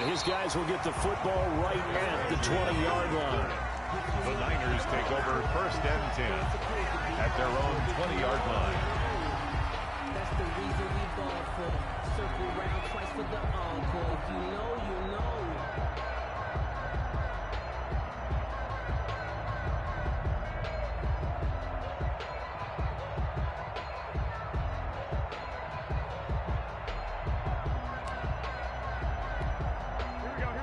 And his guys will get the football right at the 20-yard line. The Niners take over 1st and 10 at their own 20-yard line. That's the reason we ball for. Circle round twice for the encore. If you know, you know.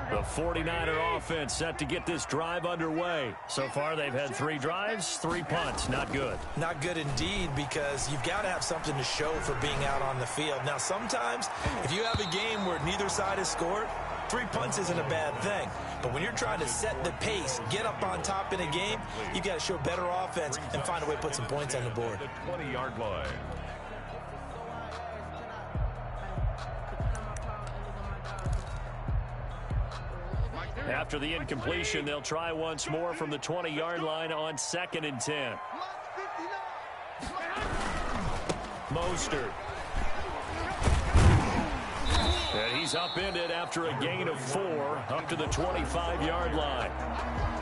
The 49er offense set to get this drive underway. So far, they've had 3 drives, 3 punts. Not good. Not good indeed, because you've got to have something to show for being out on the field. Now, sometimes, if you have a game where neither side has scored, 3 punts isn't a bad thing. But when you're trying to set the pace, get up on top in a game, you've got to show better offense and find a way to put some points on the board. The 20-yard line. After the incompletion, they'll try once more from the 20-yard line on 2nd and 10. Mostert. And he's upended after a gain of 4 up to the 25-yard line.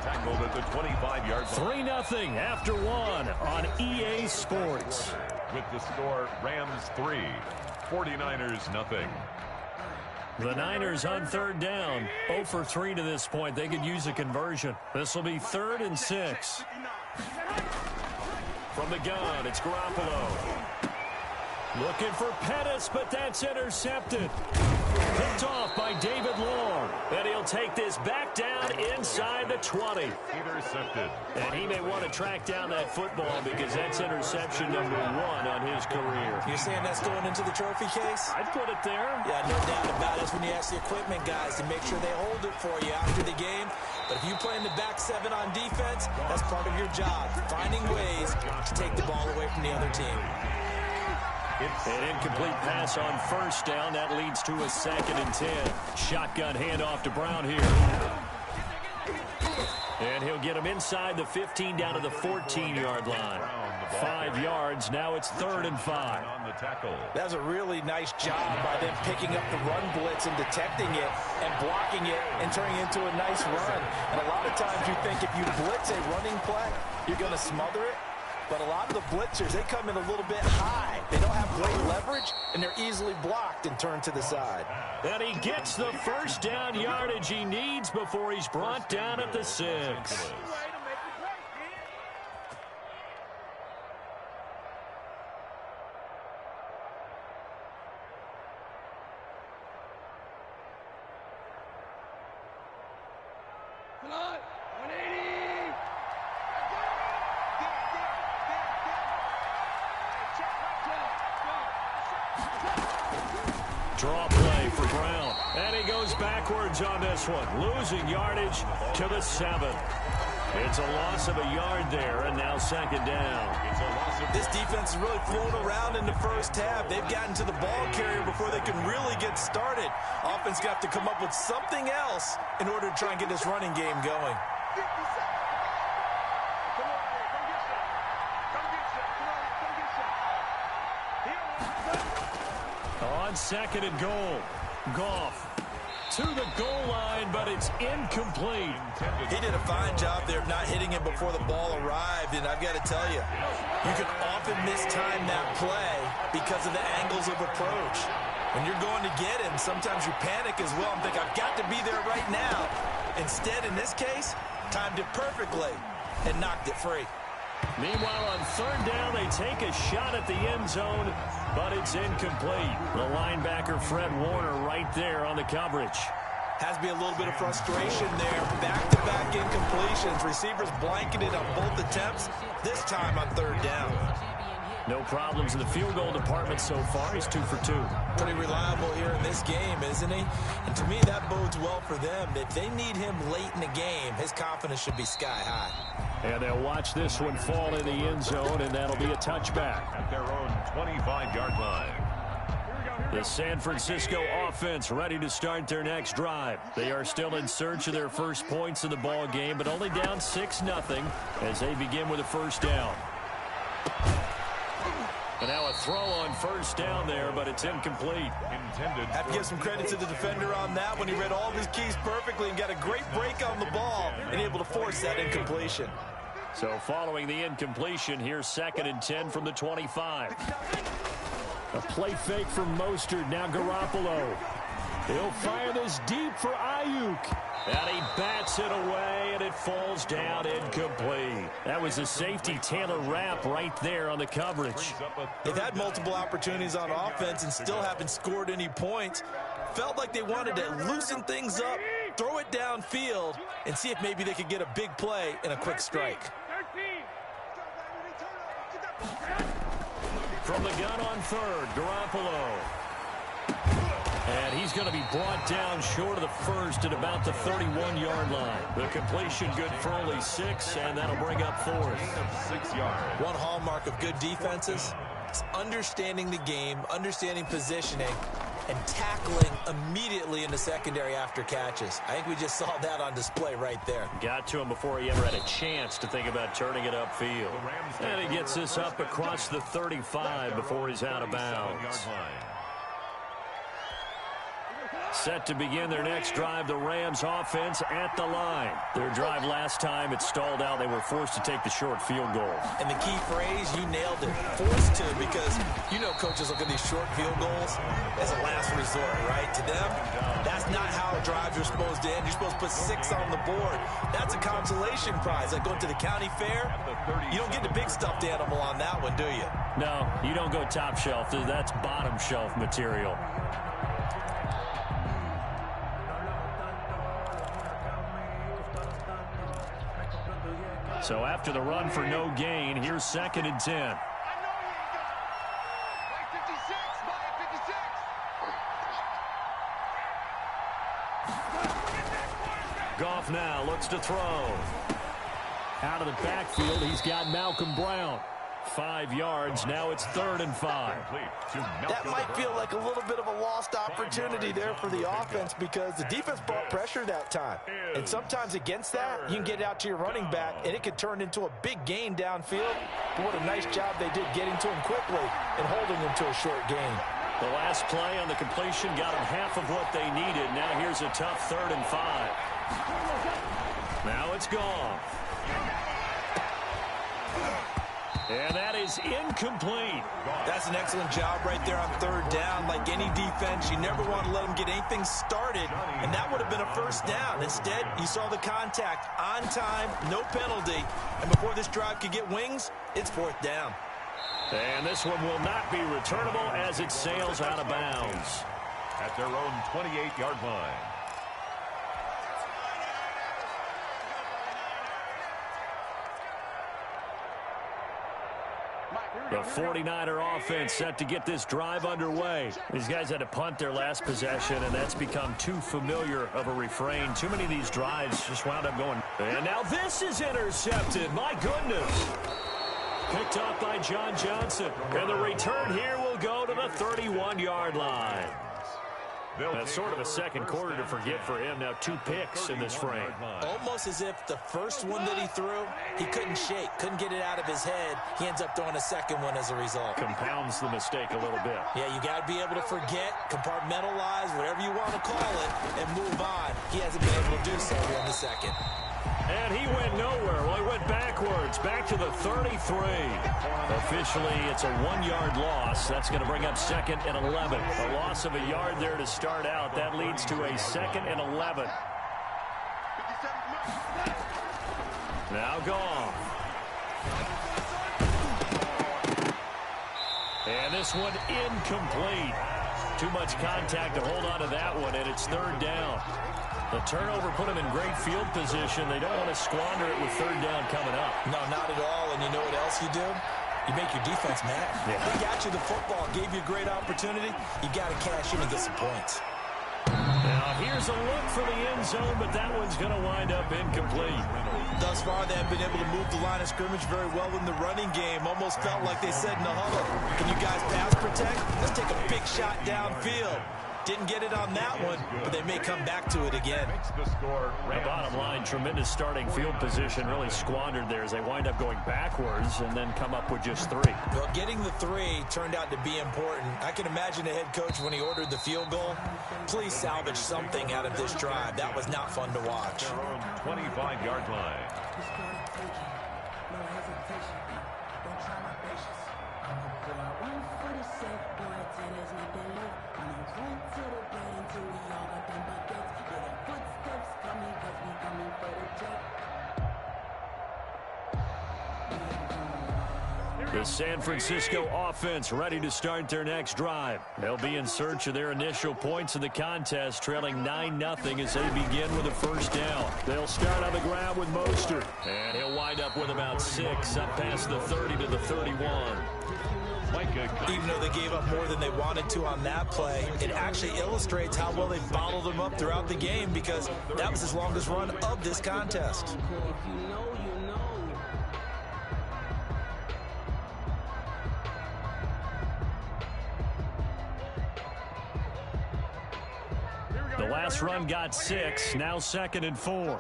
Tackled at the 25-yard line. 3-0 after 1 on EA Sports. With the score, Rams 3, 49ers nothing. The Niners on 3rd down, 0 for 3 to this point. They could use a conversion. This will be 3rd and 6. From the gun, it's Garoppolo. Looking for Pettis, but that's intercepted. Picked off by David Long. And he'll take this back down inside the 20. Intercepted. And he may want to track down that football because that's interception number 1 on his career. You're saying that's going into the trophy case? I'd put it there. Yeah, no doubt about it. That's when you ask the equipment guys to make sure they hold it for you after the game. But if you play in the back 7 on defense, that's part of your job, finding ways to take the ball away from the other team. An incomplete pass on 1st down. That leads to a 2nd and 10. Shotgun handoff to Brown here. And he'll get him inside the 15 down to the 14-yard line. 5 yards. Now it's 3rd and 5. That's a really nice job by them picking up the run blitz and detecting it and blocking it and turning it into a nice run. And a lot of times you think if you blitz a running play, you're going to smother it. But a lot of the blitzers, they come in a little bit high. They don't have great leverage, and they're easily blocked and turned to the side. And he gets the 1st down yardage he needs before he's brought down at the 6. Draw play for Brown. And he goes backwards on this one. Losing yardage to the 7. It's a loss of a yard there, and now 2nd down. This defense has really flown around in the first half. They've gotten to the ball carrier before they can really get started. Offense got to come up with something else in order to try and get this running game going. On 2nd and goal, Goff to the goal line, but it's incomplete. He did a fine job there of not hitting him before the ball arrived, and I've got to tell you, you can often mistime that play because of the angles of approach. When you're going to get him, sometimes you panic as well and think, I've got to be there right now. Instead, in this case, timed it perfectly and knocked it free. Meanwhile, on 3rd down, they take a shot at the end zone, but it's incomplete. The linebacker, Fred Warner, right there on the coverage. Has to be a little bit of frustration there. Back-to-back incompletions. Receivers blanketed on both attempts, this time on 3rd down. No problems in the field goal department so far. He's 2 for 2. Pretty reliable here in this game, isn't he? And to me, that bodes well for them. If they need him late in the game, his confidence should be sky high. And they'll watch this one fall in the end zone, and that'll be a touchback. At their own 25-yard line. The San Francisco offense ready to start their next drive. They are still in search of their first points in the ball game, but only down 6-0 as they begin with a 1st down. And now a throw on first down there, but it's incomplete. Intended. Have to give some credit to the defender on that one. He read all of his keys perfectly and got a great break on the ball and able to force that incompletion. So following the incompletion, here's 2nd and 10 from the 25. A play fake from Mostert. Now Garoppolo. He'll fire this deep for Ayuk. And he bats it away, and it falls down incomplete. That was a safety Taylor Rapp right there on the coverage. They've had multiple opportunities on offense and still haven't scored any points. Felt like they wanted to loosen things up, throw it downfield, and see if maybe they could get a big play and a quick strike. From the gun on 3rd, Garoppolo. And he's going to be brought down short of the first at about the 31-yard line. The completion good for only 6, and that'll bring up 4th. 6 yards. One hallmark of good defenses is understanding the game, understanding positioning, and tackling immediately in the secondary after catches. I think we just saw that on display right there. Got to him before he ever had a chance to think about turning it upfield. And he gets this up across the 35 before he's out of bounds. Set to begin their next drive, the Rams offense at the line. Their drive last time, it stalled out. They were forced to take the short field goal. And the key phrase, you nailed it, forced to, because you know coaches look at these short field goals as a last resort, right? To them, that's not how drives are supposed to end. You're supposed to put 6 on the board. That's a consolation prize. Like going to the county fair, you don't get the big stuffed animal on that one, do you? No, you don't go top shelf. That's bottom shelf material. So after the run for no gain, here's 2nd and 10. Goff now looks to throw. Out of the backfield, he's got Malcolm Brown. 5 yards. Now it's 3rd and 5. That might feel like a little bit of a lost opportunity there for the offense because the defense brought pressure that time. And sometimes against that, you can get out to your running back, and it could turn into a big gain downfield. But what a nice job they did getting to him quickly and holding him to a short gain. The last play on the completion got them half of what they needed. Now here's a tough 3rd and 5. Now it's gone. And that is incomplete. That's an excellent job right there on 3rd down. Like any defense, you never want to let them get anything started, and that would have been a first down. Instead, you saw the contact on time, no penalty, and before this drive could get wings, it's 4th down. And this one will not be returnable as it sails out of bounds. At their own 28-yard line. The 49er offense set to get this drive underway. These guys had to punt their last possession, and that's become too familiar of a refrain. Too many of these drives just wound up going. And now this is intercepted. My goodness. Picked up by John Johnson. And the return here will go to the 31-yard line. That's sort of a second quarter to forget for him. Now 2 picks in this frame. Almost as if the first one that he threw, he couldn't shake, couldn't get it out of his head. He ends up throwing a second one as a result. Compounds the mistake a little bit. Yeah, you got to be able to forget, compartmentalize, whatever you want to call it, and move on. He hasn't been able to do so here in the second. And he went nowhere. Well, he went backwards, back to the 33. Officially, it's a 1-yard loss. That's going to bring up 2nd and 11. A loss of a yard there to start out. That leads to a 2nd and 11. Now gone. And this one incomplete. Too much contact to hold on to that one, and it's 3rd down. The turnover put them in great field position. They don't want to squander it with 3rd down coming up. No, not at all. And you know what else you do? You make your defense mad. Yeah. They got you the football, gave you a great opportunity. You got to cash in and get some points. Now, here's a look for the end zone, but that one's going to wind up incomplete. Thus far, they have been able to move the line of scrimmage very well in the running game. Almost felt like they said in the huddle, can you guys pass protect? Let's take a big shot downfield. Didn't get it on that one, but they may come back to it again. The bottom line, tremendous starting field position, really squandered there as they wind up going backwards and then come up with just 3. Well, getting the 3 turned out to be important. I can imagine the head coach when he ordered the field goal. Please salvage something out of this drive. That was not fun to watch. 25-yard line. The San Francisco offense ready to start their next drive. They'll be in search of their initial points in the contest, trailing 9-0 as they begin with a first down. They'll start on the ground with Mostert, and he'll wind up with about 6 up past the 30 to the 31. Even though they gave up more than they wanted to on that play, it actually illustrates how well they bottled them up throughout the game because that was his longest run of this contest. The last run got 6, now 2nd and 4.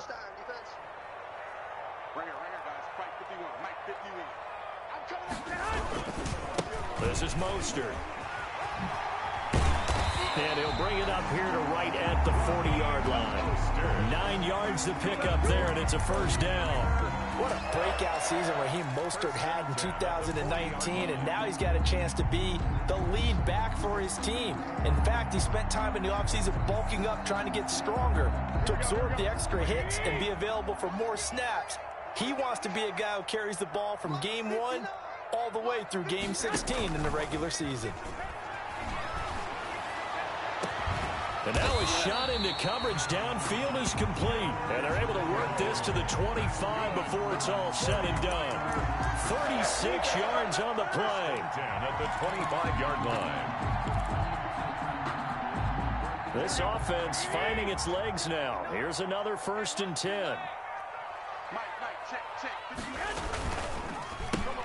This is Mostert. And he'll bring it up here to right at the 40-yard line. 9 yards to pick up there, and it's a first down. What a breakout season Raheem Mostert had in 2019, and now he's got a chance to be the lead back for his team. In fact, he spent time in the offseason bulking up, trying to get stronger, to absorb the extra hits and be available for more snaps. He wants to be a guy who carries the ball from game 1 all the way through game 16 in the regular season. And now a shot into coverage downfield is complete. And they're able to work this to the 25 before it's all said and done. 36 yards on the play. Down at the 25-yard line. This offense finding its legs now. Here's another 1st and 10.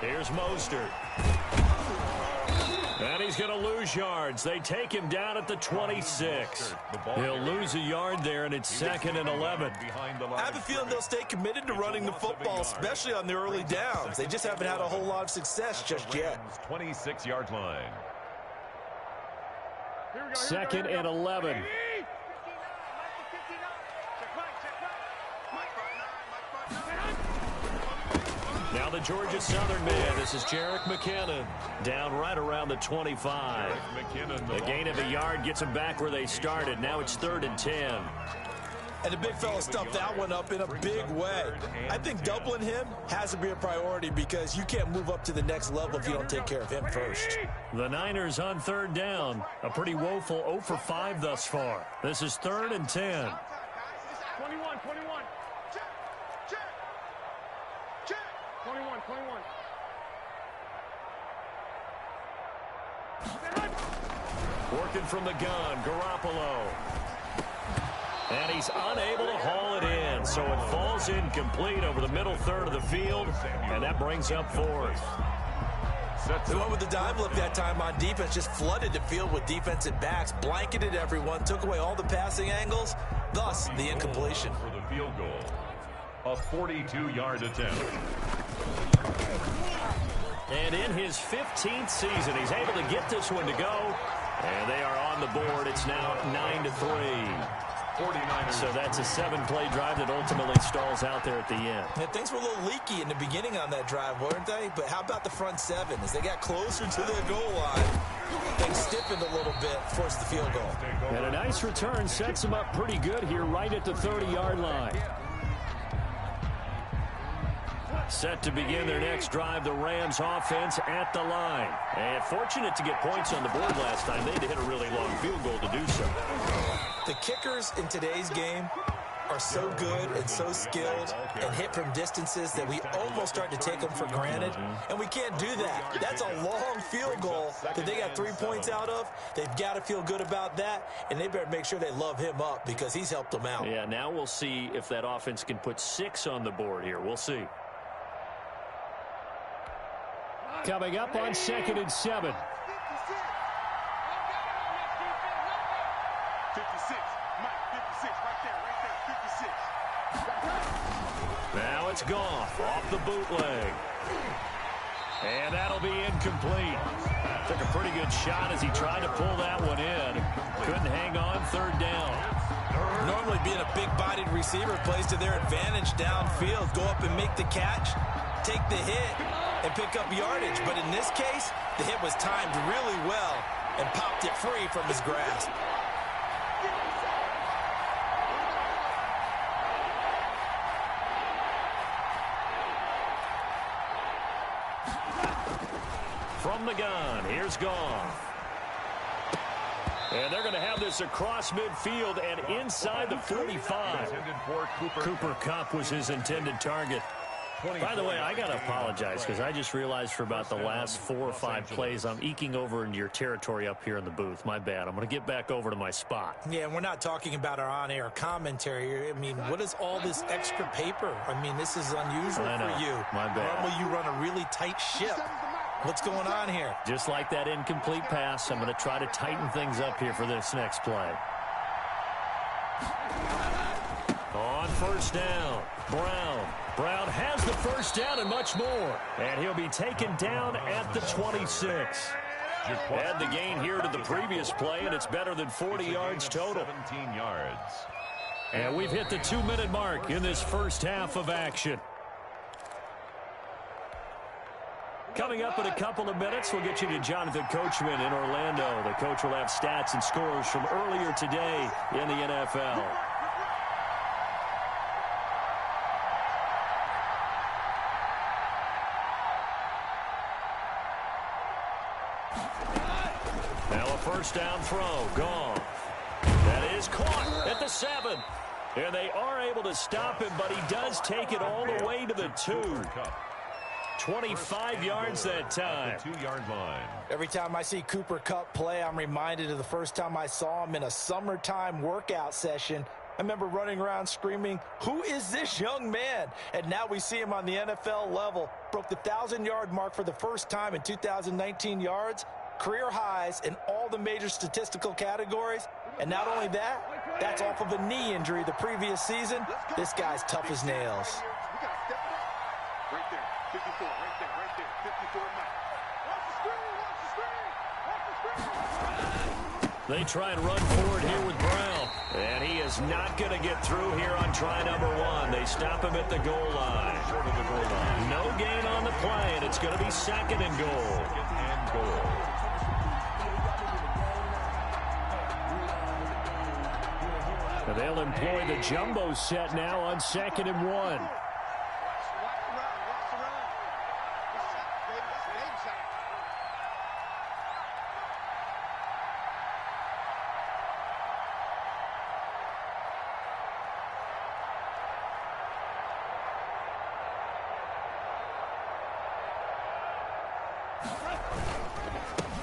Here's Mostert. And he's going to lose yards. They take him down at the 26. He'll lose a yard there, and it's 2nd and 11. I have a feeling they'll stay committed to running the football, especially on the early downs. They just haven't had a whole lot of success just yet. 26-yard line. 2nd and 11. Now the Georgia Southern man. This is Jerick McKinnon. Down right around the 25. The gain of a yard gets them back where they started. Now it's 3rd and 10. And the big fella stuffed that one up in a big way. I think doubling him has to be a priority because you can't move up to the next level if you don't take care of him first. The Niners on 3rd down. A pretty woeful 0 for 5 thus far. This is 3rd and 10. 21. 21. Working from the gun, Garoppolo. And he's unable to haul it in, so it falls incomplete over the middle third of the field, and that brings up 4th. They went with the dime look that time on defense, just flooded the field with defensive backs, blanketed everyone, took away all the passing angles, thus the incompletion. For the field goal, a 42-yard attempt. And in his 15th season, he's able to get this one to go. And they are on the board. It's now 9-3. 49ers. So that's a 7-play drive that ultimately stalls out there at the end. Yeah, things were a little leaky in the beginning on that drive, weren't they? But how about the front 7? As they got closer to the goal line, things stiffened a little bit, forced the field goal. And a nice return sets them up pretty good here right at the 30-yard line. Set to begin their next drive, the Rams offense at the line. And fortunate to get points on the board last time. They had to hit a really long field goal to do so. The kickers in today's game are so good and so skilled and hit from distances that we almost start to take them for granted. And we can't do that. That's a long field goal that they got 3 points out of. They've got to feel good about that, and they better make sure they love him up because he's helped them out. Yeah, now we'll see if that offense can put 6 on the board here. We'll see. Coming up on 2nd and 7. 56. Mike, 56. Right there. 56. Now it's Goff off the bootleg. And that'll be incomplete. Took a pretty good shot as he tried to pull that one in. Couldn't hang on, third down. Normally being a big-bodied receiver plays to their advantage downfield. Go up and make the catch, take the hit, and pick up yardage. But in this case, the hit was timed really well and popped it free from his grasp. From the gun, here's Goff. And they're going to have this across midfield and inside the 45. Cooper Kupp was his intended target. By the way, I got to apologize because I just realized for about the last 4 or 5 plays, I'm eking over into your territory up here in the booth. My bad. I'm going to get back over to my spot. Yeah, and we're not talking about our on-air commentary. I mean, what is all this extra paper? I mean, this is unusual for you. My bad. Normally you run a really tight ship. What's going on here? Just like that incomplete pass, I'm going to try to tighten things up here for this next play. On first down, Brown has the first down and much more. And he'll be taken down at the 26. Add the gain here to the previous play, and it's better than 40 yards total. 17 yards. And we've hit the 2-minute mark in this first half of action. Coming up in a couple of minutes, we'll get you to Jonathan Coachman in Orlando. The coach will have stats and scores from earlier today in the NFL. Now a first down throw. Goff. That is caught at the 7. And they are able to stop him, but he does take it all the way to the 2. 25 yards that time. 2-yard line. Every time I see Cooper Kupp play, I'm reminded of the first time I saw him in a summertime workout session. I remember running around screaming, "Who is this young man?" And now we see him on the NFL level. Broke the 1,000-yard mark for the first time in 2019 yards. Career highs in all the major statistical categories. And not only that, that's off of a knee injury the previous season. This guy's tough as nails. Right there. 54. Right there. 54. Mike. Watch the screen. They try and run forward here with Brown. And he is not going to get through here on try number 1. They stop him at the goal line. Short of the goal line. No gain on the play, and it's going to be 2nd and goal. 2nd and goal. And they'll employ the jumbo set now on 2nd and 1.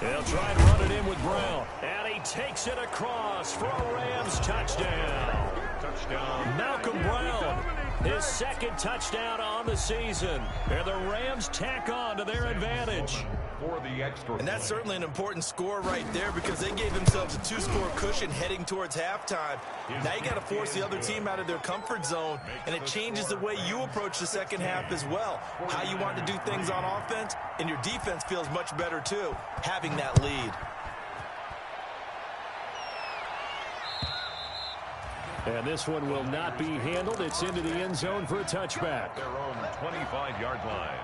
They'll try and run it in with Brown. And he takes it across for a Rams touchdown. Malcolm Brown, his 2nd touchdown on the season. And the Rams tack on to their advantage. For the extra. And that's certainly an important score right there because they gave themselves a 2-score cushion heading towards halftime. Now you got to force the other team out of their comfort zone, and it changes the way you approach the second half as well. How you want to do things on offense, and your defense feels much better too, having that lead. And this one will not be handled. It's into the end zone for a touchback. Their own 25-yard line.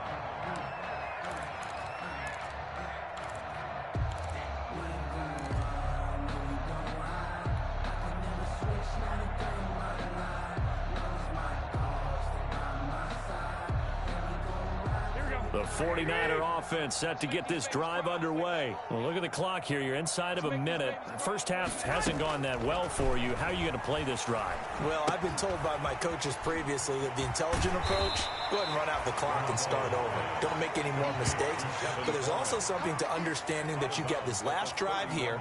The 49er offense set to get this drive underway. Well, look at the clock here. You're inside of a minute. First half hasn't gone that well for you. How are you going to play this drive? Well, I've been told by my coaches previously that the intelligent approach, go ahead and run out the clock and start over. Don't make any more mistakes. But there's also something to understanding that you get this last drive here.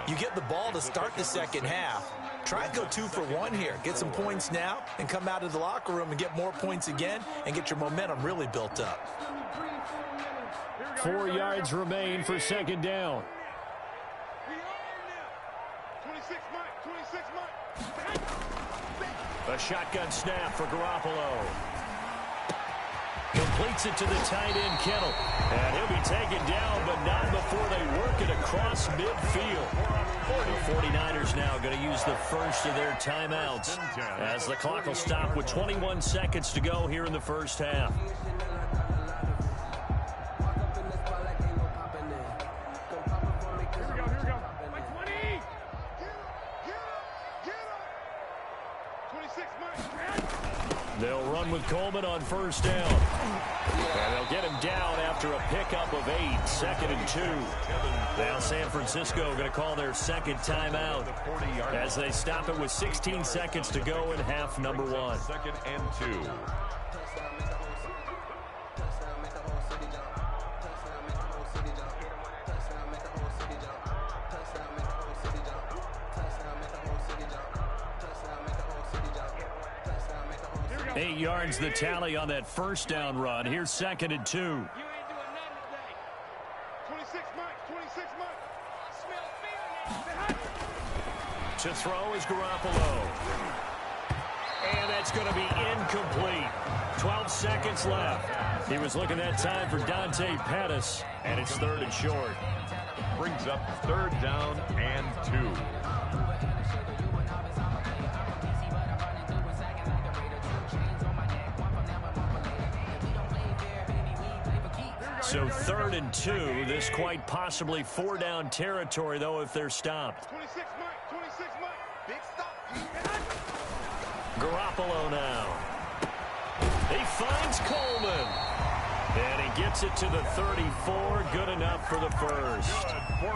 You get the ball to start the second half. Try and go 2 for 1 here. Get some points now and come out of the locker room and get more points again and get your momentum really built up. 4 yards remain for 2nd down. 26 A shotgun snap for Garoppolo. Completes it to the tight end, Kittle. And he'll be taken down, but not before they work it across midfield. The 49ers now going to use the first of their timeouts as the clock will stop with 21 seconds to go here in the first half. They'll run with Coleman on first down. And they'll get him down after a pickup of 8, 2nd and 2. Now San Francisco going to call their second timeout as they stop it with 16 seconds to go in half number 1. 2nd and 2. Eight yards the tally on that first down run. Here's 2nd and 2. You ain't doing nothing today. 26 Mike. Smell fear. To throw is Garoppolo. And that's going to be incomplete. 12 seconds left. He was looking that time for Dante Pettis, and it's 3rd and short. Brings up 3rd down and 2. So 3rd and 2. This quite possibly 4-down territory, though, if they're stopped. 26 Mike. Big stop. Garoppolo now. He finds Coleman. And he gets it to the 34. Good enough for the first.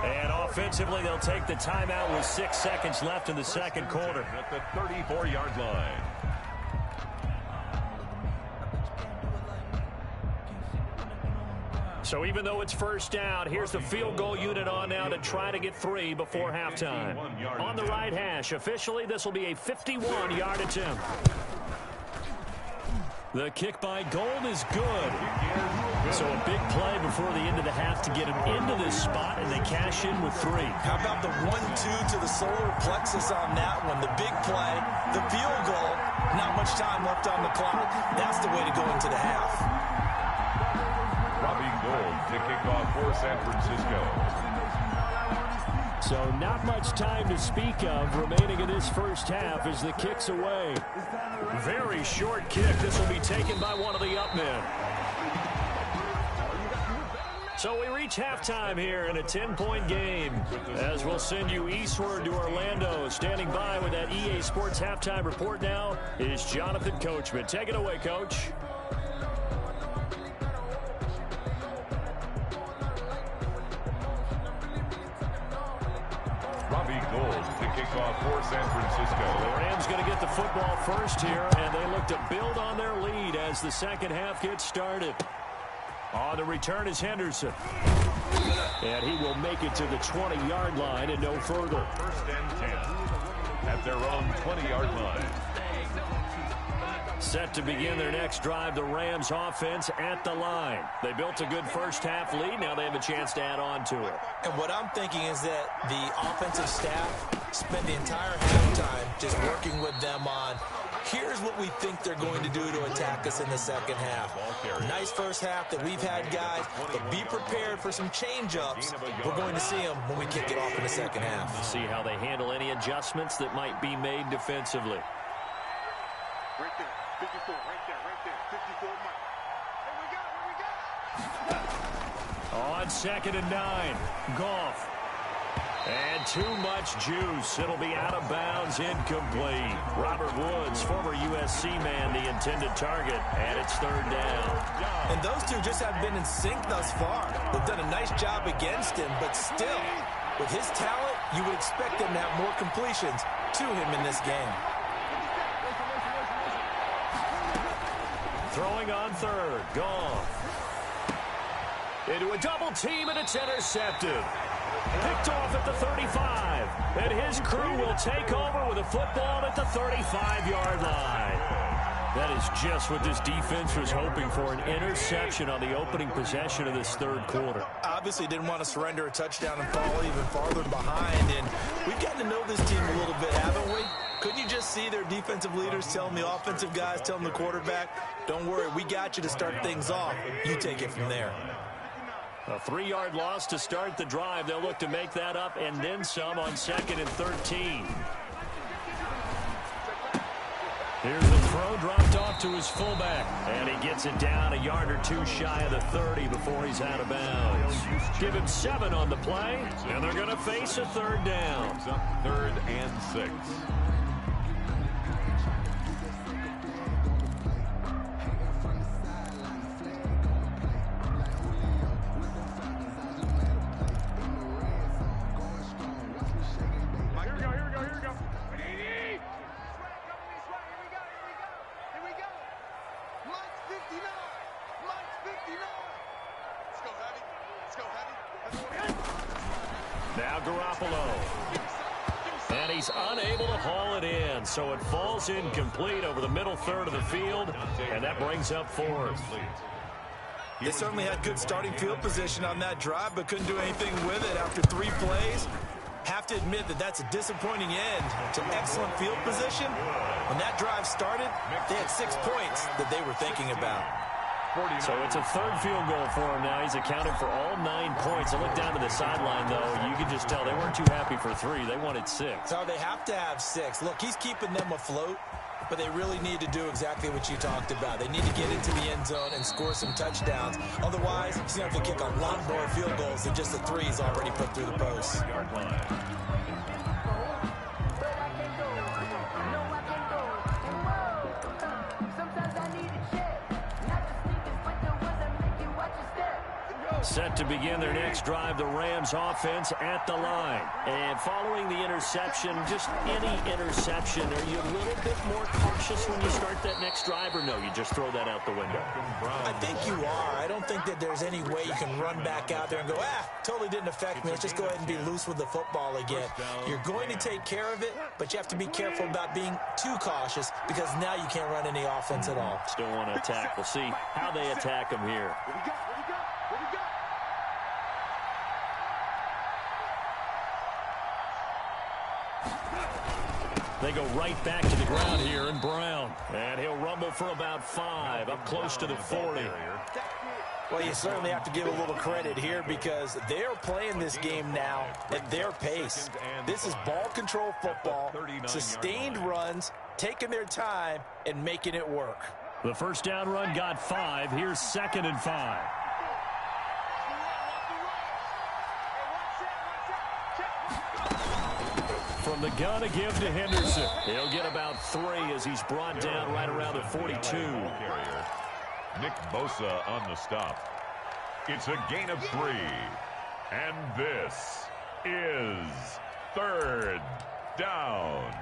And offensively, they'll take the timeout with 6 seconds left in the second quarter. At the 34-yard line. So even though it's first down, here's the field goal unit on now to try to get 3 before halftime. On the right hash, officially, this will be a 51-yard attempt. The kick by Gold is good. So a big play before the end of the half to get him into this spot, and they cash in with 3. How about the 1-2 to the solar plexus on that one? The big play, the field goal, not much time left on the clock. That's the way to go into the half. Gold to kick off for San Francisco. So not much time to speak of remaining in this first half as the kick's away. Very short kick. This will be taken by one of the up men. So we reach halftime here in a 10-point game as we'll send you eastward to Orlando. Standing by with that EA Sports halftime report now is Jonathan Coachman. Take it away, Coach. Gold to kick off for San Francisco. The Rams going to get the football first here, and they look to build on their lead as the second half gets started. On the return is Henderson. And he will make it to the 20-yard line and no further. 1st and 10 at their own 20-yard line. Set to begin their next drive, the Rams offense at the line. They built a good first half lead. Now they have a chance to add on to it. And what I'm thinking is that the offensive staff spent the entire halftime just working with them on, here's what we think they're going to do to attack us in the second half. Nice first half that we've had, guys, but be prepared for some change-ups. We're going to see them when we kick it off in the second half. See how they handle any adjustments that might be made defensively. Right there. 54, right there. 54 Mike. Here we go. On 2nd and 9, Goff. And too much juice. It'll be out of bounds, incomplete. Robert Woods, former USC man, the intended target, and it's 3rd down. And those two just have been in sync thus far. They've done a nice job against him, but still, with his talent, you would expect him to have more completions to him in this game. Throwing on 3rd, Goff. Into a double team, and it's intercepted. Picked off at the 35. And his crew will take over with a football at the 35-yard line. That is just what this defense was hoping for, an interception on the opening possession of this third quarter. Obviously didn't want to surrender a touchdown and fall even farther behind, and we've gotten to know this team a little bit, haven't we? Couldn't you just see their defensive leaders telling the offensive guys, telling the quarterback, don't worry, we got you to start things off. You take it from there. A 3-yard loss to start the drive. They'll look to make that up and then some on 2nd and 13. Here's the throw dropped off to his fullback. And he gets it down a yard or two shy of the 30 before he's out of bounds. Give him 7 on the play, and they're going to face a 3rd down. 3rd and 6. And he's unable to haul it in, so it falls incomplete over the middle third of the field, and that brings up 4th. They certainly had good starting field position on that drive, but couldn't do anything with it after 3 plays. Have to admit that that's a disappointing end to excellent field position. When that drive started, they had 6 points that they were thinking about. So it's a 3rd field goal for him now. He's accounted for all 9 points. I look down to the sideline, though. You can just tell they weren't too happy for 3. They wanted 6. So they have to have 6. Look, he's keeping them afloat, but they really need to do exactly what you talked about. They need to get into the end zone and score some touchdowns. Otherwise, he's going to have to kick a lot more field goals than just the 3 he's already put through the post. Set to begin their next drive, the Rams offense at the line. And following the interception, just any interception, are you a little bit more cautious when you start that next drive, or no, you just throw that out the window? I think you are. I don't think that there's any way you can run back out there and go, totally didn't affect me. Let's just go ahead and be loose with the football again. You're going to take care of it, but you have to be careful about being too cautious because now you can't run any offense at all. Still want to attack. We'll see how they attack him here. They go right back to the ground here in Brown. And he'll rumble for about 5, up close to the 40. Well, you certainly have to give a little credit here because they're playing this game now at their pace. This is ball control football, sustained runs, taking their time, and making it work. The first down run got 5. Here's 2nd and 5. From the gun to give to Henderson. He'll get about 3 as he's brought down right around the 42. Nick Bosa on the stop. It's a gain of 3. And this is 3rd down.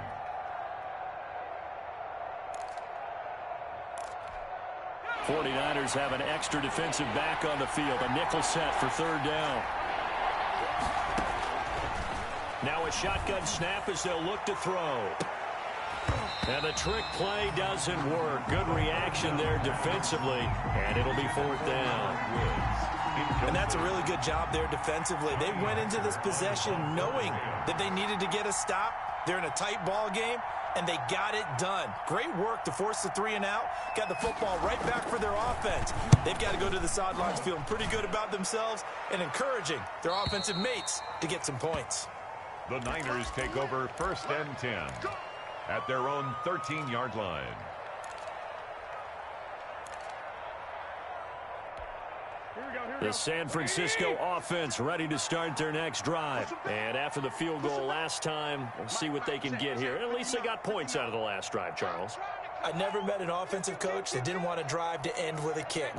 '49ers have an extra defensive back on the field. A nickel set for 3rd down. Now a shotgun snap as they'll look to throw. And the trick play doesn't work. Good reaction there defensively, and it'll be 4th down. And that's a really good job there defensively. They went into this possession knowing that they needed to get a stop. They're in a tight ball game, and they got it done. Great work to force the 3 and out. Got the football right back for their offense. They've got to go to the sidelines feeling pretty good about themselves and encouraging their offensive mates to get some points. The Niners take over 1st and 10 at their own 13-yard line. The San Francisco offense ready to start their next drive. And after the field goal last time, we'll see what they can get here. At least they got points out of the last drive, Charles. I never met an offensive coach that didn't want to drive to end with a kick.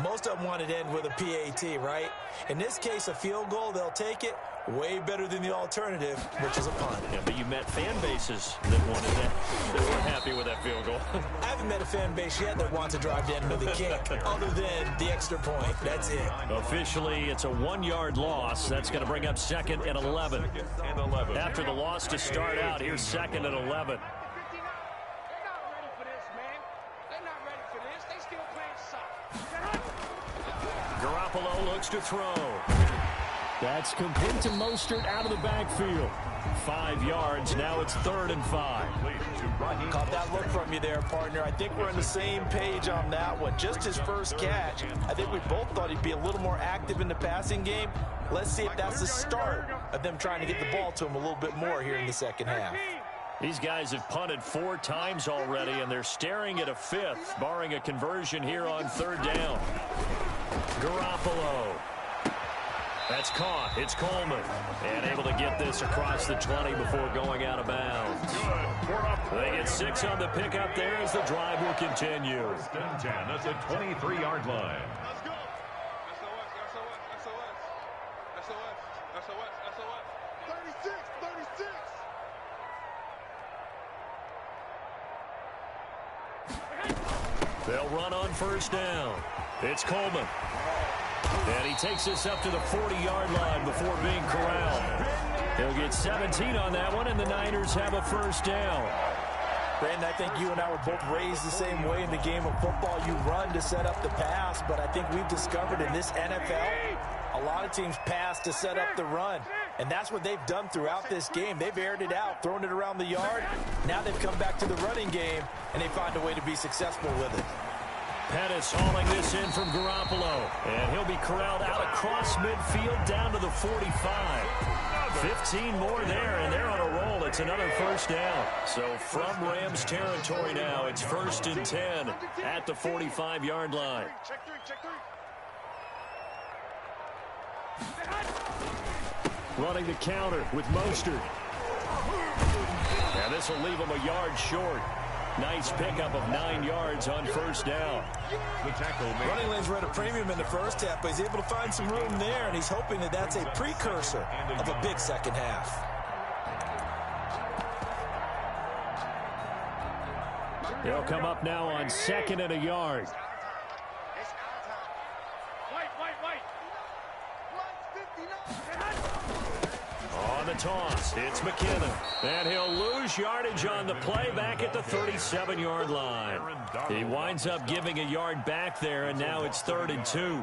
Most of them want to end with a PAT, right? In this case, a field goal, they'll take it. Way better than the alternative, which is a punt. Yeah, but you met fan bases that wanted that. They weren't happy with that field goal. I haven't met a fan base yet that wants to drive to end with a kick, other than the extra point. That's it. Officially, it's a 1-yard loss. That's going to bring up 2nd and 11. After the loss to start out, here's 2nd and 11. looks to throw. That's complete to Mostert out of the backfield. 5 yards. Now it's 3rd and 5. Caught that look from you there, partner. I think we're on the same page on that one. Just his first catch. I think we both thought he'd be a little more active in the passing game. Let's see if that's the start of them trying to get the ball to him a little bit more here in the second half. These guys have punted 4 times already, and they're staring at a 5th, barring a conversion here on 3rd down. Garoppolo. That's caught. It's Coleman. And able to get this across the 20 before going out of bounds. They get 6 on the pickup there as the drive will continue. 1st and 10. That's a 23-yard line. Let's go. SOS. 36. They'll run on 1st down. It's Coleman. And he takes this up to the 40-yard line before being corralled. He'll get 17 on that one, and the Niners have a 1st down. Brandon, I think you and I were both raised the same way in the game of football. You run to set up the pass, but I think we've discovered in this NFL, a lot of teams pass to set up the run. And that's what they've done throughout this game. They've aired it out, thrown it around the yard. Now they've come back to the running game, and they find a way to be successful with it. Pettis hauling this in from Garoppolo. And he'll be corralled out across midfield down to the 45. 15 more there, and they're on a roll. It's another 1st down. So from Rams territory now, it's 1st and 10 at the 45-yard line. Check three. Running the counter with Mostert. And this will leave him a yard short. Nice pickup of 9 yards on 1st down. The tackle made. Running lanes were at a premium in the first half, but he's able to find some room there, and he's hoping that that's a precursor of a big second half. They'll come up now on 2nd and a yard. On the toss, it's McKinnon. And he'll lose yardage on the play back at the 37-yard line. He winds up giving a yard back there, and now it's 3rd and 2.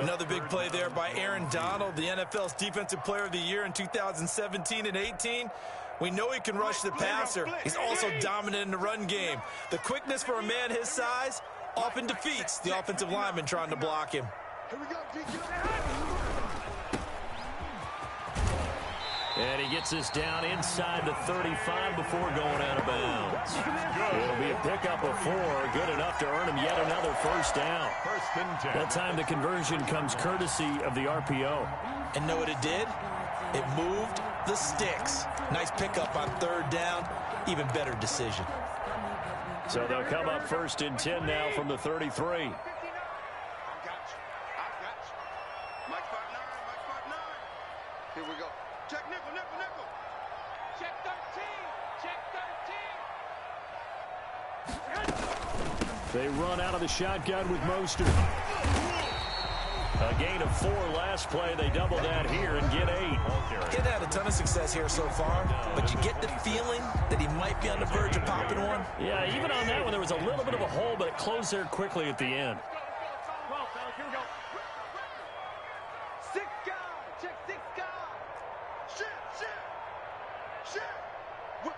Another big play there by Aaron Donald, the NFL's Defensive Player of the Year in 2017 and 18. We know he can rush the passer. He's also dominant in the run game. The quickness for a man his size often defeats the offensive lineman trying to block him. Here we go, DQ. And he gets this down inside the 35 before going out of bounds. It'll be a pickup of 4, good enough to earn him yet another 1st down. 1st and 10. That time the conversion comes courtesy of the RPO. And know what it did? It moved the sticks. Nice pickup on 3rd down. Even better decision. So they'll come up 1st and 10 now from the 33. I got you. Mike 5'9". Here we go. Check nickel. Check 13. They run out of the shotgun with Mostert. A gain of 4 last play. They double that here and get 8. Kid had a ton of success here so far, but you get the feeling that he might be on the verge of popping one. Yeah, even on that one, there was a little bit of a hole, but it closed there quickly at the end. Well, fellas, here we go. 6 guys. Check 6 guys. Shit. Whip.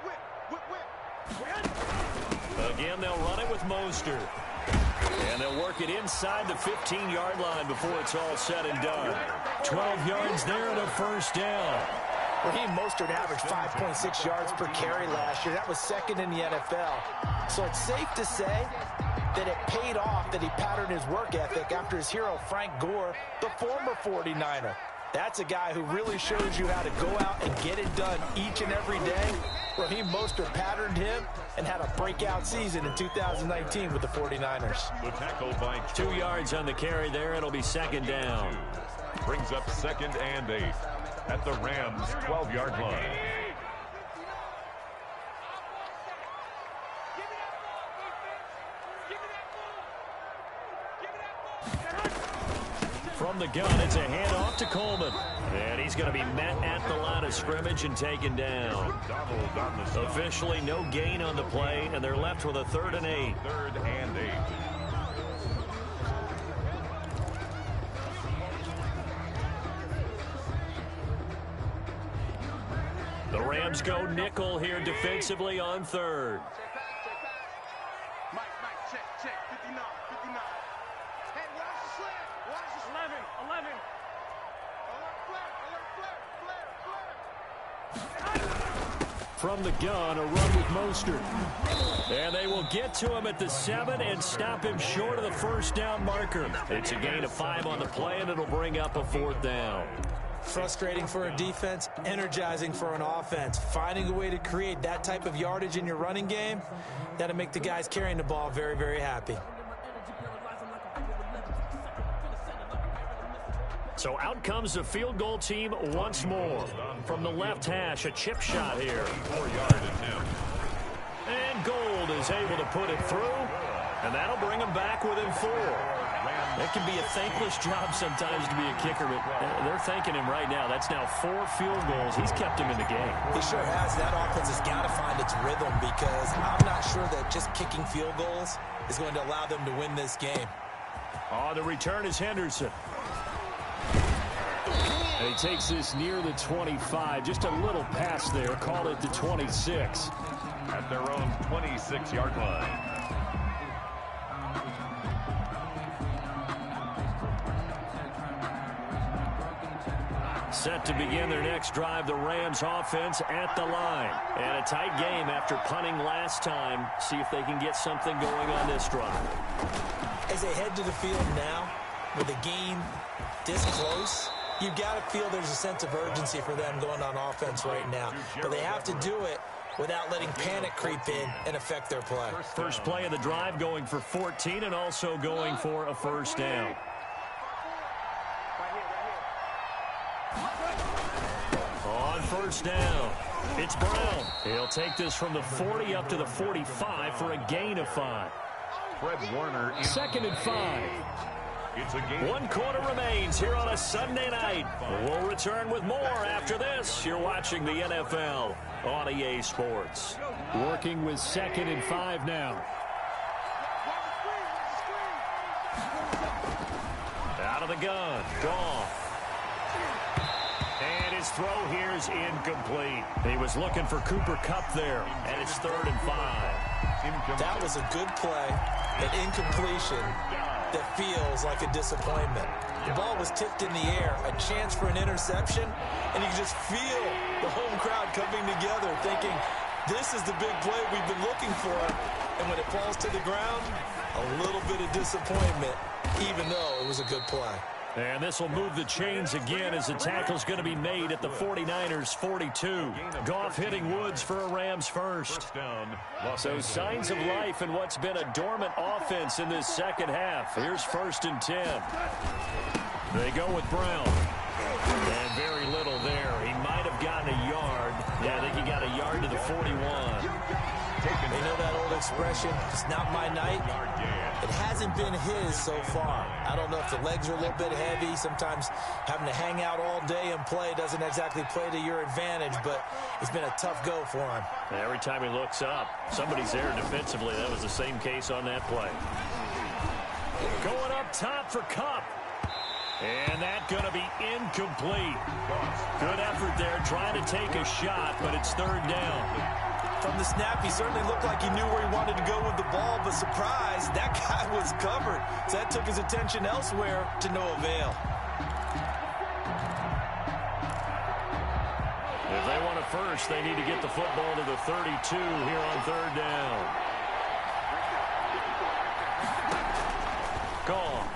Again, they'll run it with Mostert. And they'll work it inside the 15-yard line before it's all said and done. 12 yards there and a 1st down. Raheem Mostert averaged 5.6 yards per carry last year. That was 2nd in the NFL. So it's safe to say that it paid off that he patterned his work ethic after his hero Frank Gore, the former 49er. That's a guy who really shows you how to go out and get it done each and every day. Raheem Mostert patterned him and had a breakout season in 2019 with the 49ers. The tackle by 2 yards on the carry there. It'll be 2nd down. brings up 2nd and 8 at the Rams' 12-yard line. From the gun, it's a handoff to Coleman. And he's going to be met at the line of scrimmage and taken down. Officially no gain on the play, and they're left with a 3rd and 8. 3rd and 8. Rams go nickel here defensively on third. Mike, check. 59. Hey, watch the slant. Watch the 11. Alert, flare. From the gun, a run with Mostert. And they will get to him at the 7 and stop him short of the first down marker. It's a gain of 5 on the play, and it'll bring up a 4th down. Frustrating for a defense, energizing for an offense. Finding a way to create that type of yardage in your running game, that'll make the guys carrying the ball very, very happy. So out comes the field goal team once more. From the left hash, a chip shot here. 4-yard attempt. And Gold is able to put it through, and that'll bring him back within 4. It can be a thankless job sometimes to be a kicker, but they're thanking him right now. That's now 4 field goals. He's kept him in the game. He sure has. That offense has got to find its rhythm because I'm not sure that just kicking field goals is going to allow them to win this game. On the return is Henderson. And he takes this near the 25. Just a little pass there. Call it the 26. At their own 26-yard line. Set to begin their next drive, the Rams offense at the line. And a tight game after punting last time. See if they can get something going on this drive. As they head to the field now, with the game this close, you've got to feel there's a sense of urgency for them going on offense right now. But they have to do it without letting panic creep in and affect their play. First play of the drive going for 14 and also going for a first down. On first down, it's Brown. He'll take this from the 40 up to the 45 for a gain of 5. Fred Warner. 2nd and 5. It's a game. 1 quarter remains here on a Sunday night. We'll return with more after this. You're watching the NFL on EA Sports. Working with 2nd and 5 now. Out of the gun. Goff. And his throw here is incomplete. He was looking for Cooper Kupp there. And it's 3rd and 5. That was a good play. An incompletion that feels like a disappointment. The ball was tipped in the air, a chance for an interception, and you can just feel the home crowd coming together thinking, this is the big play we've been looking for. And when it falls to the ground, a little bit of disappointment, even though it was a good play. And this will move the chains again as the tackle's going to be made at the 49ers 42. Goff hitting Woods for a Rams first. So signs of life in what's been a dormant offense in this second half. Here's 1st and 10. They go with Brown. And very little there. He might have gotten a yard. Yeah, I think he got a yard to the 41. They know that old expression, it's not my night. It hasn't been his so far. I don't know if the legs are a little bit heavy. Sometimes having to hang out all day and play doesn't exactly play to your advantage, but it's been a tough go for him. Every time he looks up, somebody's there defensively. That was the same case on that play. Going up top for Kupp. And that's going to be incomplete. Good effort there trying to take a shot, but it's 3rd down. From the snap, he certainly looked like he knew where he wanted to go with the ball, but surprise, that guy was covered. So that took his attention elsewhere to no avail. If they want a first, they need to get the football to the 32 here on 3rd down. Gone.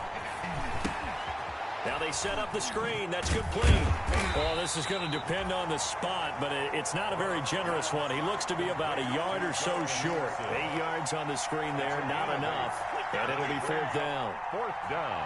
Now they set up the screen. That's complete. Well, this is going to depend on the spot, but it's not a very generous one. He looks to be about a yard or so short. 8 yards on the screen there, not enough. And it'll be 4th down. 4th down.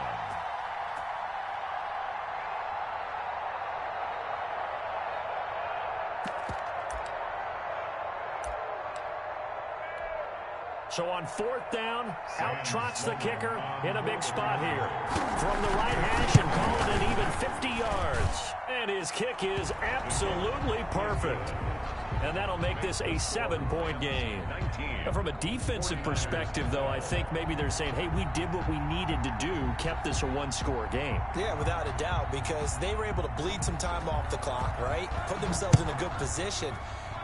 So on 4th down, out trots the kicker in a big spot here. From the right hash and call it an even 50 yards. And his kick is absolutely perfect. And that'll make this a 7-point game. Now, from a defensive perspective, though, I think maybe they're saying, hey, we did what we needed to do, kept this a 1-score game. Yeah, without a doubt, because they were able to bleed some time off the clock, right? Put themselves in a good position.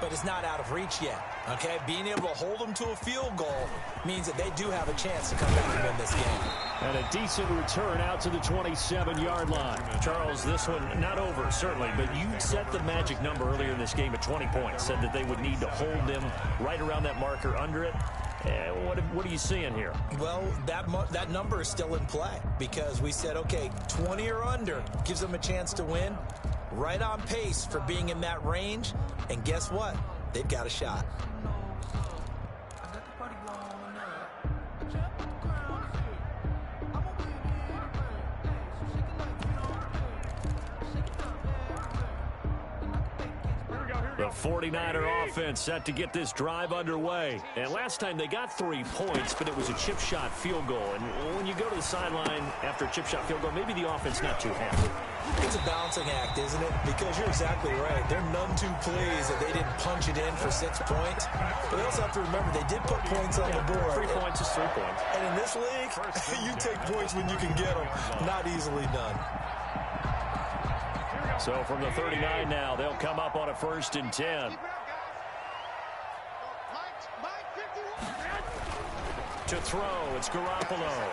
but it's not out of reach yet. Okay, being able to hold them to a field goal means that they do have a chance to come back and win this game. And a decent return out to the 27-yard line. Charles, this one not over, certainly, but you set the magic number earlier in this game at 20 points. Said that they would need to hold them right around that marker under it. What are you seeing here? Well, that number is still in play because we said, okay, 20 or under gives them a chance to win. Right on pace for being in that range. And guess what? They've got a shot. The 49er offense set to get this drive underway. And last time they got 3 points, but it was a chip shot field goal. And when you go to the sideline after a chip shot field goal, maybe the offense not too happy. It's a balancing act, isn't it? Because you're exactly right. They're none too pleased that they didn't punch it in for 6 points. But they also have to remember they did put points on the board. 3 points is 3 points. And in this league, you take points when you can get them. Not easily done. So from the 39 now, they'll come up on a 1st and 10. To throw, it's Garoppolo.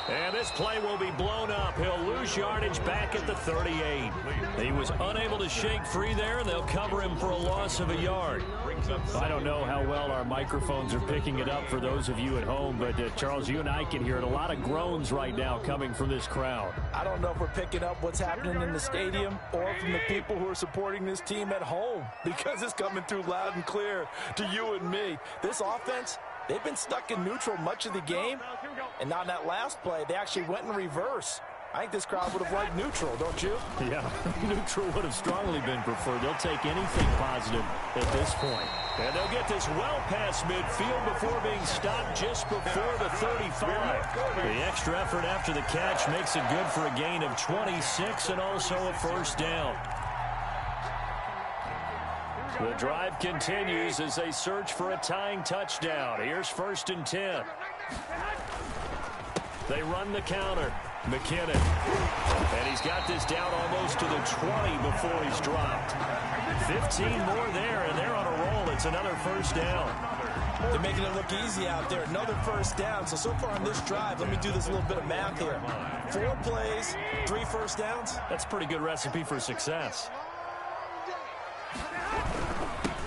And this play will be blown up. He'll lose yardage back at the 38. He was unable to shake free there, and they'll cover him for a loss of a yard. I don't know how well our microphones are picking it up for those of you at home, but Charles, you and I can hear it. A lot of groans right now coming from this crowd. I don't know if we're picking up what's happening in the stadium or from the people who are supporting this team at home, because it's coming through loud and clear to you and me. This offense, they've been stuck in neutral much of the game, and on that last play, they actually went in reverse. I think this crowd would have liked neutral, don't you? Yeah, neutral would have strongly been preferred. They'll take anything positive at this point. And they'll get this well past midfield before being stopped just before the 35. The extra effort after the catch makes it good for a gain of 26 and also a 1st down. The drive continues as they search for a tying touchdown. Here's 1st and 10. They run the counter. McKinnon. And he's got this down almost to the 20 before he's dropped. 15 more there, and they're on a roll. It's another 1st down. They're making it look easy out there. Another 1st down. So far on this drive, let me do this little bit of math here. 4 plays, 3 1st downs. That's a pretty good recipe for success.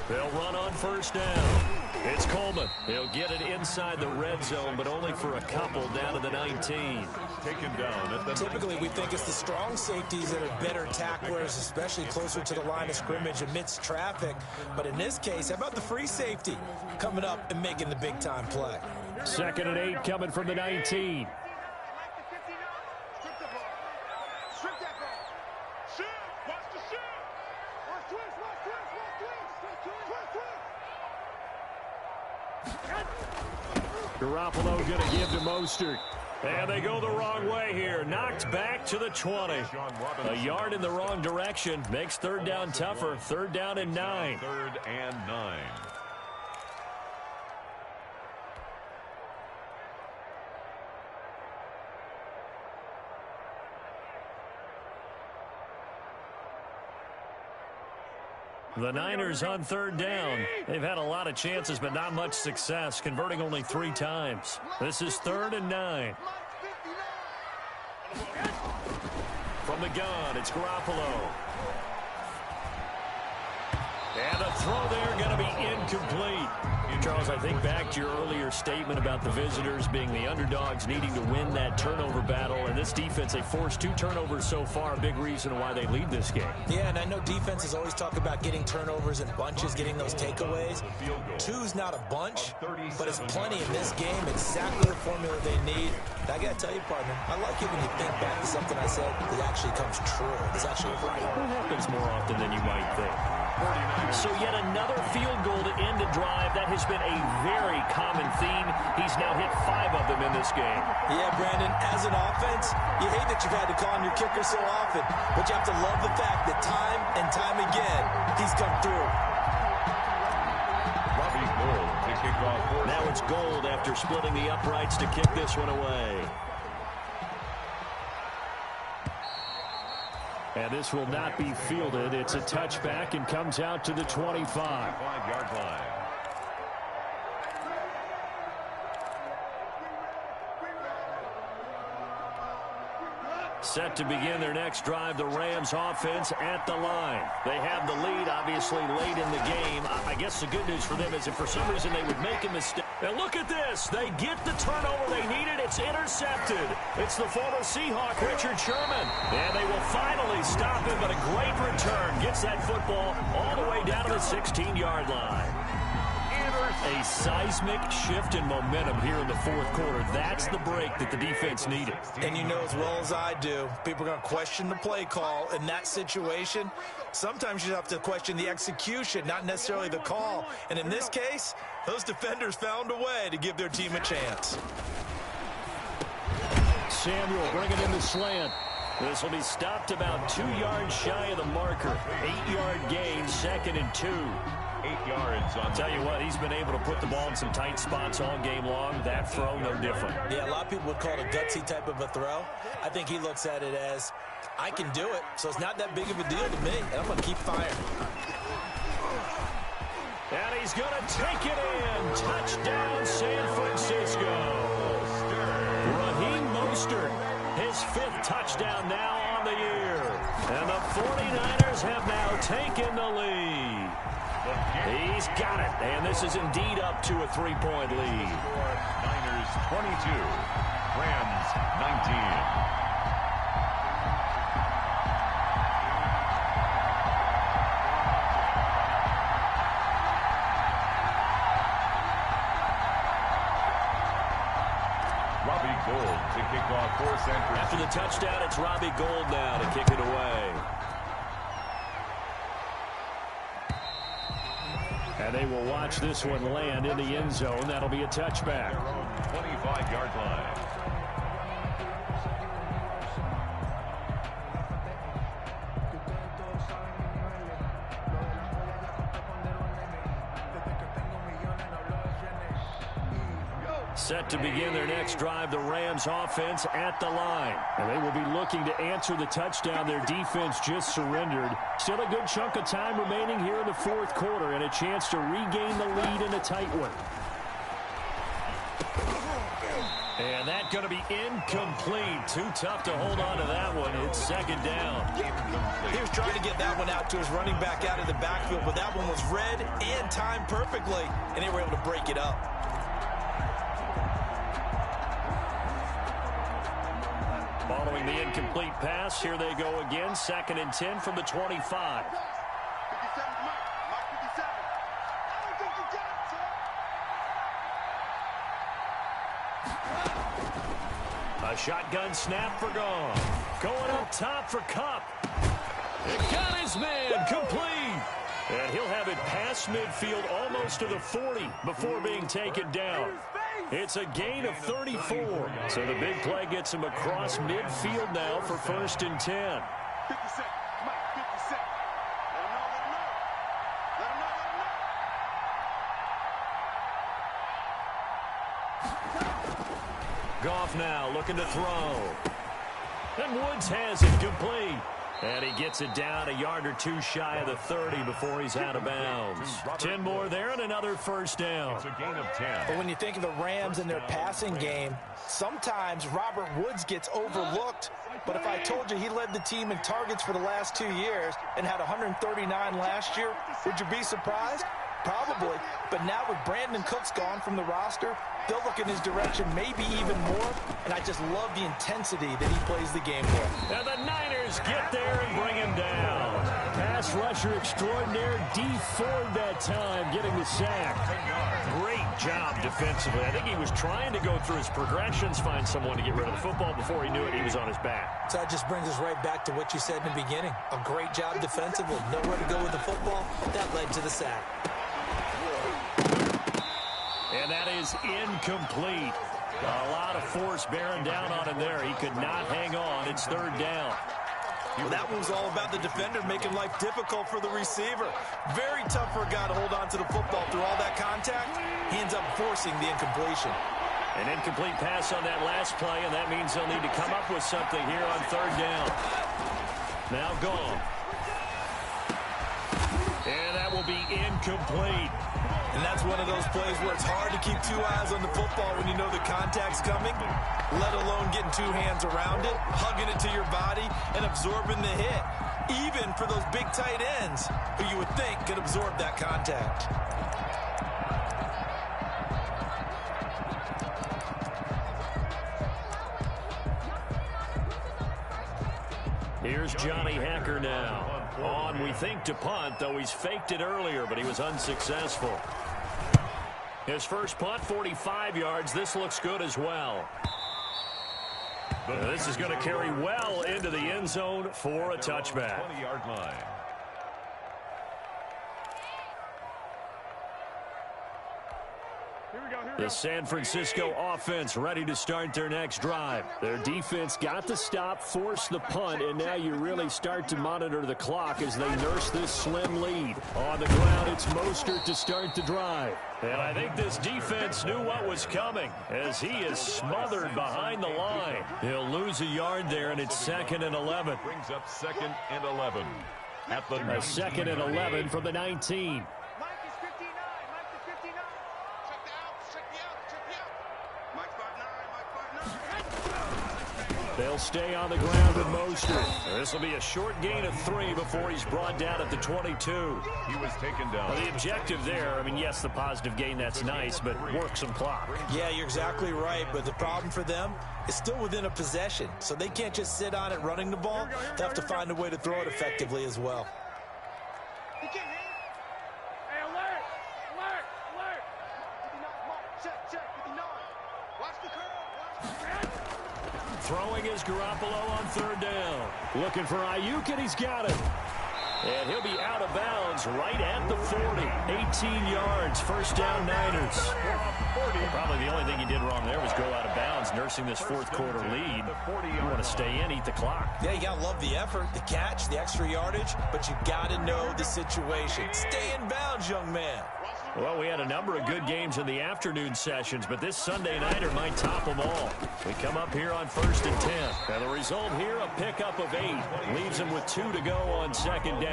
They'll run on 1st down. It's Coleman. He'll get it inside the red zone, but only for a couple down to the 19. Taken down at the Typically, we think it's the strong safeties that are better tacklers, especially closer to the line of scrimmage amidst traffic. But in this case, how about the free safety coming up and making the big-time play? 2nd and 8 coming from the 19. Garoppolo going to give to Mostert. And they go the wrong way here. Knocked back to the 20. A yard in the wrong direction. Makes 3rd down tougher. 3rd down and 9. 3rd and 9. The Niners on 3rd down. They've had a lot of chances, but not much success, converting only 3 times. This is 3rd and 9. From the gun, it's Garoppolo. And a throw there going to be incomplete. Charles, I think back to your earlier statement about the visitors being the underdogs needing to win that turnover battle. And this defense, they forced 2 turnovers so far, a big reason why they lead this game. Yeah, and I know defenses always talk about getting turnovers in bunches, getting those takeaways. 2's not a bunch, but it's plenty in this game. Exactly the formula they need. And I got to tell you, partner, I like it when you think back to something I said that actually comes true. It's actually right. It happens more often than you might think. So yet another field goal to end a drive. That has been a very common theme. He's now hit 5 of them in this game. Yeah, Brandon, as an offense, you hate that you've had to call on your kicker so often, but you have to love the fact that time and time again, he's come through. Robbie Gould to kick off. Now it's Gould after splitting the uprights to kick this one away. And this will not be fielded. It's a touchback and comes out to the 25. 5-yard line. Set to begin their next drive, the Rams offense at the line. They have the lead, obviously, late in the game. I guess the good news for them is if for some reason they would make a mistake. And look at this. They get the turnover they needed. It's intercepted. It's the former Seahawk, Richard Sherman. And they will finally stop him, but a great return. Gets that football all the way down to the 16-yard line. A seismic shift in momentum here in the fourth quarter. That's the break that the defense needed. And you know as well as I do, people are going to question the play call in that situation. Sometimes you have to question the execution, not necessarily the call. And in this case, those defenders found a way to give their team a chance. Samuel bringing in the slant. This will be stopped about 2 yards shy of the marker. 8-yard gain, 2nd and 2. 8 yards. I'll tell you what, he's been able to put the ball in some tight spots all game long. That throw, no different. Yeah, a lot of people would call it a gutsy type of a throw. I think he looks at it as, I can do it, so it's not that big of a deal to me, and I'm going to keep firing. And he's going to take it in. Touchdown, San Francisco. Raheem Mostert, his 5th touchdown now on the year. And the 49ers have now taken the lead. He's got it, and this is indeed up to a 3-point lead. Niners 22, Rams 19. Robbie Gould to kick off for San Francisco. After the touchdown, it's Robbie Gould now to kick it away. And they will watch this one land in the end zone. That'll be a touchback. 25-yard line. Set to begin their next drive, the Rams offense at the line. And they will be looking to answer the touchdown their defense just surrendered. Still a good chunk of time remaining here in the fourth quarter and a chance to regain the lead in a tight one. And that's going to be incomplete. Too tough to hold on to that one. It's 2nd down. He was trying to get that one out to his running back out of the backfield, but that one was read and timed perfectly, and they were able to break it up. Following the incomplete pass, here they go again. 2nd and 10 from the 25. 57, Mike 57. I don't think you got it, sir. A shotgun snap for Gone. Going up top for Kupp. It got his man complete. And he'll have it past midfield almost to the 40 before being taken down. It's a gain of 34. So the big play gets him across midfield now for 1st and 10. 50 cent. Mike, 50 cent. Let him know. Let him know. Goff now looking to throw. And Woods has it complete. And he gets it down a yard or two shy of the 30 before he's out of bounds. 10 more there and another 1st down. It's a gain of 10. But when you think of the Rams and their passing game, sometimes Robert Woods gets overlooked. But if I told you he led the team in targets for the last 2 years and had 139 last year, would you be surprised? Probably. But now with Brandon Cooks gone from the roster, they'll look in his direction maybe even more. And I just love the intensity that he plays the game with. And the Niners get there and bring him down. Pass rusher extraordinaire, D Ford that time, getting the sack. Great job defensively. I think he was trying to go through his progressions, find someone to get rid of the football. Before he knew it, he was on his back. So that just brings us right back to what you said in the beginning. A great job defensively. Nowhere to go with the football. That led to the sack. And that is incomplete. A lot of force bearing down on him there. He could not hang on. It's 3rd down. Well, that one was all about the defender making life difficult for the receiver. Very tough for a guy to hold on to the football through all that contact. He ends up forcing the incompletion. An incomplete pass on that last play, and that means they'll need to come up with something here on 3rd down. Now gone. And that will be incomplete. And that's one of those plays where it's hard to keep two eyes on the football when you know the contact's coming, let alone getting two hands around it, hugging it to your body, and absorbing the hit. Even for those big tight ends who you would think could absorb that contact. Here's Johnny Hacker now. On, we think, to punt, though he's faked it earlier, but he was unsuccessful. His first punt, 45 yards. This looks good as well. This is going to carry well into the end zone for a touchback. 20-yard line. The San Francisco offense ready to start their next drive. Their defense got to stop, force the punt, and now you really start to monitor the clock as they nurse this slim lead. On the ground, it's Mostert to start the drive. And I think this defense knew what was coming as he is smothered behind the line. He'll lose a yard there, and it's 2nd and 11. Brings up 2nd and 11. At the A 2nd and 11 from the 19. They'll stay on the ground with Mostert. This will be a short gain of 3 before he's brought down at the 22. He was taken down. Well, the objective there, I mean, yes, the positive gain, that's nice, but work some clock. Yeah, you're exactly right, but the problem for them is still within a possession, so they can't just sit on it running the ball. They have to find a way to throw it effectively as well. Hey, alert! Alert! Alert! 59, check, check, 59. Watch the curve. Throwing is Garoppolo on 3rd down. Looking for Ayuk, and he's got it. And he'll be out of bounds right at the 40. 18 yards, 1st down Niners. Probably the only thing he did wrong there was go out of bounds, nursing this 4th quarter lead. You want to stay in, eat the clock. Yeah, you got to love the effort, the catch, the extra yardage, but you got to know the situation. Stay in bounds, young man. Well, we had a number of good games in the afternoon sessions, but this Sunday nighter might top them all. We come up here on 1st and 10. Now the result here, a pickup of 8. Leaves them with 2 to go on 2nd down.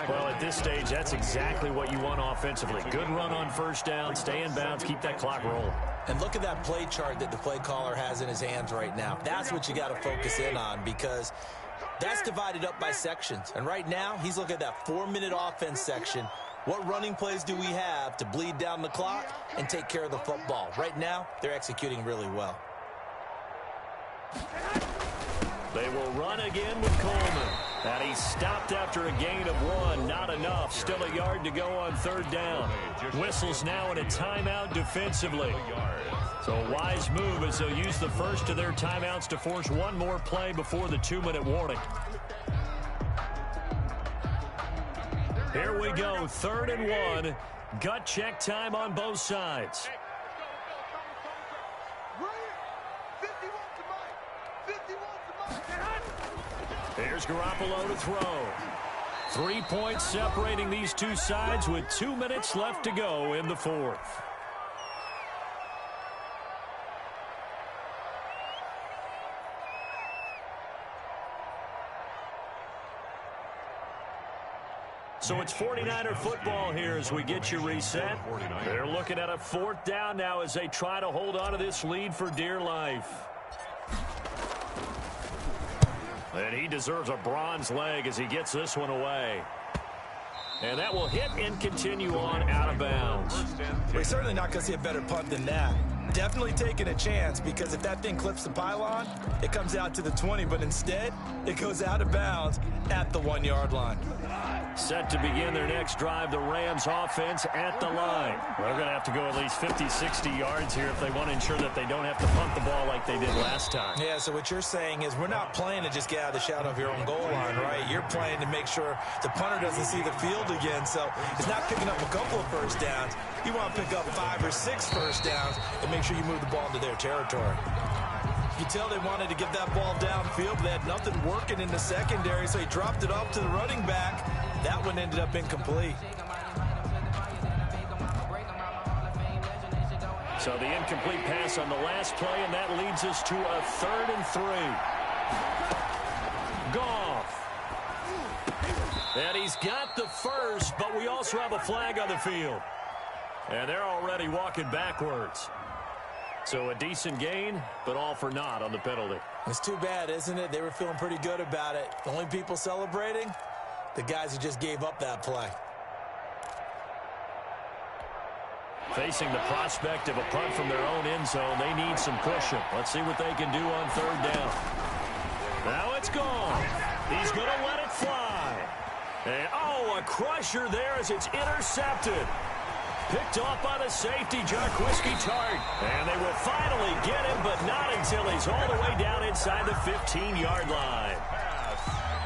Well, at this stage, that's exactly what you want offensively. Good run on 1st down, stay in bounds, keep that clock rolling. And look at that play chart that the play caller has in his hands right now. That's what you got to focus in on because that's divided up by sections. And right now, he's looking at that 4-minute offense section. What running plays do we have to bleed down the clock and take care of the football? Right now, they're executing really well. They will run again with Coleman. And he stopped after a gain of 1. Not enough. Still a yard to go on 3rd down. Whistles now in a timeout defensively. So a wise move as they'll use the first of their timeouts to force one more play before the 2-minute warning. Here we go, 3rd and 1. Gut check time on both sides. Here's Garoppolo to throw. 3 points separating these two sides with 2 minutes left to go in the 4th. So it's 49er football here as we get you reset. They're looking at a 4th down now as they try to hold on to this lead for dear life. And he deserves a bronze leg as he gets this one away. And that will hit and continue on out of bounds. We're certainly not going to see a better punt than that. Definitely taking a chance because if that thing clips the pylon, it comes out to the 20, but instead it goes out of bounds at the 1-yard line. Set to begin their next drive, the Rams offense at the line. They're going to have to go at least 50, 60 yards here if they want to ensure that they don't have to punt the ball like they did last time. Yeah, so what you're saying is we're not playing to just get out of the shadow of your own goal line, right? You're playing to make sure the punter doesn't see the field again. So it's not picking up a couple of first downs. You want to pick up 5 or 6 first downs and make sure you move the ball into their territory. You can tell they wanted to get that ball downfield, but they had nothing working in the secondary, so he dropped it off to the running back. That one ended up incomplete. So the incomplete pass on the last play, and that leads us to a 3rd and 3. Gone. And he's got the first, but we also have a flag on the field. And they're already walking backwards. So a decent gain, but all for naught on the penalty. It's too bad, isn't it? They were feeling pretty good about it. The only people celebrating, the guys who just gave up that play. Facing the prospect of a punt from their own end zone, they need some cushion. Let's see what they can do on third down. Now it's gone. He's going to let it fly. And, a crusher there as it's intercepted. Picked off by the safety, Jarquiski Tart. And they will finally get him, but not until he's all the way down inside the 15-yard line.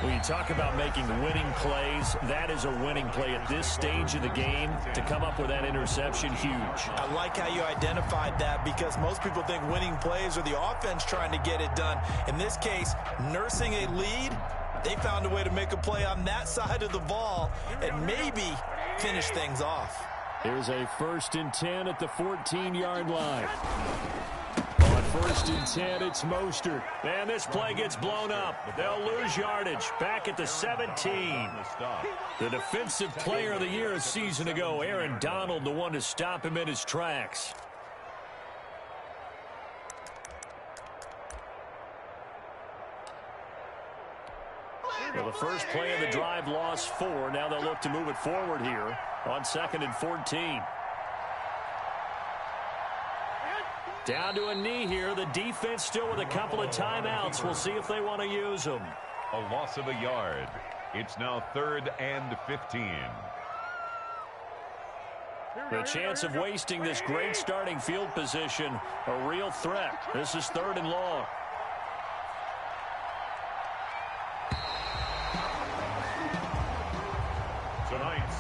When you talk about making winning plays, that is a winning play at this stage of the game. To come up with that interception, huge. I like how you identified that because most people think winning plays are the offense trying to get it done. In this case, nursing a lead, they found a way to make a play on that side of the ball and maybe finish things off. Here's a 1st and 10 at the 14-yard line. On 1st and 10, it's Mostert. And this play gets blown up. They'll lose yardage. Back at the 17. The defensive player of the year a season ago, Aaron Donald, the one to stop him in his tracks. Well, the first play of the drive lost 4. Now they'll look to move it forward here on 2nd and 14. Down to a knee here. The defense still with a couple of timeouts. We'll see if they want to use them. A loss of a yard. It's now 3rd and 15. The chance of wasting this great starting field position, a real threat. This is 3rd and long.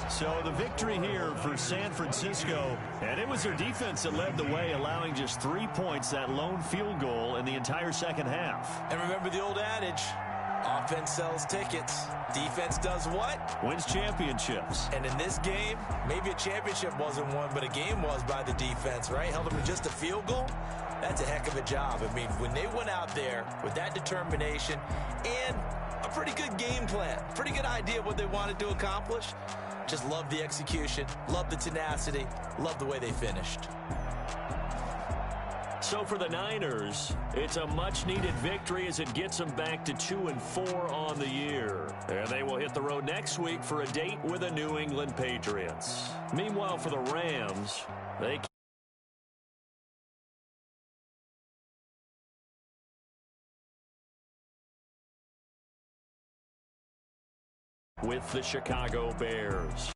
So the victory here for San Francisco, and it was their defense that led the way, allowing just 3 points, that lone field goal in the entire second half. And remember the old adage, offense sells tickets. Defense does what? Wins championships. And in this game, maybe a championship wasn't won, but a game was by the defense, right? Held them to just a field goal. That's a heck of a job. I mean, when they went out there with that determination and a pretty good game plan, pretty good idea of what they wanted to accomplish, just love the execution, love the tenacity, love the way they finished. So for the Niners, it's a much-needed victory as it gets them back to 2-4 on the year. And they will hit the road next week for a date with the New England Patriots. Meanwhile, for the Rams, they with the Chicago Bears.